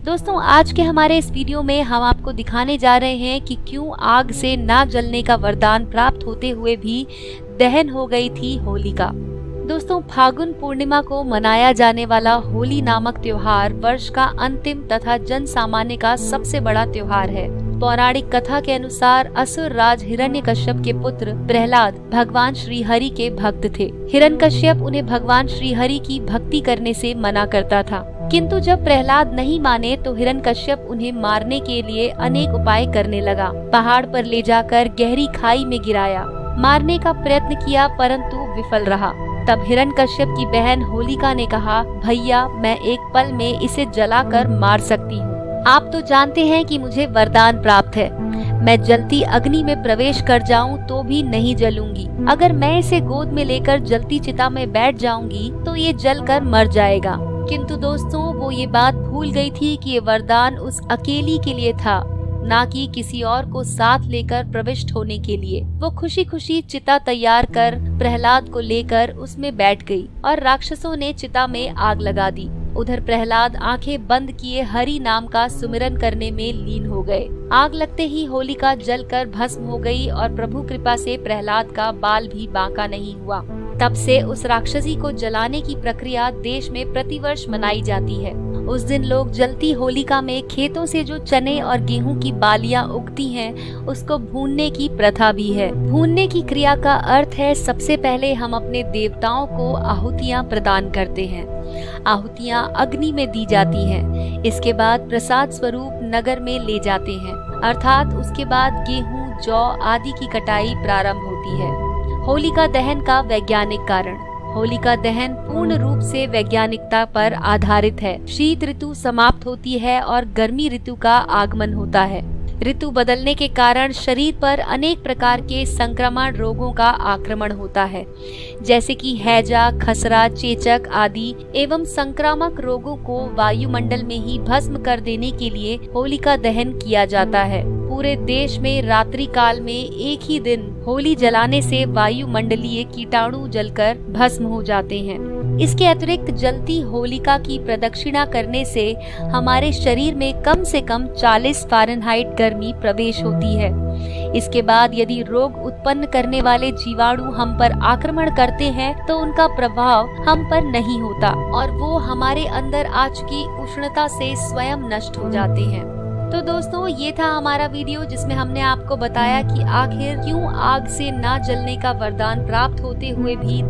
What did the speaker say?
दोस्तों आज के हमारे इस वीडियो में हम आपको दिखाने जा रहे हैं कि क्यों आग से ना जलने का वरदान प्राप्त होते हुए भी दहन हो गई थी होलिका। दोस्तों फागुन पूर्णिमा को मनाया जाने वाला होली नामक त्योहार वर्ष का अंतिम तथा जन सामान्य का सबसे बड़ा त्योहार है। पौराणिक कथा के अनुसार असुर राज हिरण्यकश्यप के पुत्र प्रहलाद भगवान श्री हरि के भक्त थे। हिरण्यकश्यप उन्हें भगवान श्री हरि की भक्ति करने से मना करता था, किंतु जब प्रहलाद नहीं माने तो हिरण्यकश्यप उन्हें मारने के लिए अनेक उपाय करने लगा। पहाड़ पर ले जाकर गहरी खाई में गिराया, मारने का प्रयत्न किया परंतु विफल रहा। तब हिरण्यकश्यप की बहन होलिका ने कहा, भैया मैं एक पल में इसे जलाकर मार सकती हूँ। आप तो जानते हैं कि मुझे वरदान प्राप्त है, मैं जलती अग्नि में प्रवेश कर जाऊं तो भी नहीं जलूंगी। अगर मैं इसे गोद में लेकर जलती चिता में बैठ जाऊंगी तो ये जलकर मर जाएगा। किंतु दोस्तों वो ये बात भूल गई थी कि ये वरदान उस अकेली के लिए था, ना कि किसी और को साथ लेकर प्रविष्ट होने के लिए। वो खुशी खुशी चिता तैयार कर प्रहलाद को लेकर उसमें बैठ गई और राक्षसों ने चिता में आग लगा दी। उधर प्रहलाद आंखें बंद किए हरि नाम का सुमिरन करने में लीन हो गए। आग लगते ही होलिका जलकर भस्म हो गई और प्रभु कृपा से प्रहलाद का बाल भी बांका नहीं हुआ। तब से उस राक्षसी को जलाने की प्रक्रिया देश में प्रतिवर्ष मनाई जाती है। उस दिन लोग जलती होलिका में खेतों से जो चने और गेहूं की बालियां उगती हैं, उसको भूनने की प्रथा भी है। भूनने की क्रिया का अर्थ है सबसे पहले हम अपने देवताओं को आहुतियां प्रदान करते हैं। आहुतियां अग्नि में दी जाती हैं। इसके बाद प्रसाद स्वरूप नगर में ले जाते हैं, अर्थात उसके बाद गेहूं, जौ आदि की कटाई प्रारंभ होती है। होलिका दहन का वैज्ञानिक कारण। होलिका दहन पूर्ण रूप से वैज्ञानिकता पर आधारित है। शीत ऋतु समाप्त होती है और गर्मी ऋतु का आगमन होता है। ऋतु बदलने के कारण शरीर पर अनेक प्रकार के संक्रमण रोगों का आक्रमण होता है, जैसे कि हैजा, खसरा, चेचक आदि। एवं संक्रामक रोगों को वायुमंडल में ही भस्म कर देने के लिए होलिका दहन किया जाता है। पूरे देश में रात्रि काल में एक ही दिन होली जलाने से वायुमंडलीय कीटाणु जलकर भस्म हो जाते हैं। इसके अतिरिक्त जलती होलिका की प्रदक्षिणा करने से हमारे शरीर में कम से कम 40 फ़ारेनहाइट गर्मी प्रवेश होती है। इसके बाद यदि रोग उत्पन्न करने वाले जीवाणु हम पर आक्रमण करते हैं तो उनका प्रभाव हम पर नहीं होता और वो हमारे अंदर आ चुकी उष्णता से स्वयं नष्ट हो जाते हैं। तो दोस्तों ये था हमारा वीडियो जिसमें हमने आपको बताया कि आखिर क्यों आग से ना जलने का वरदान प्राप्त होते हुए भी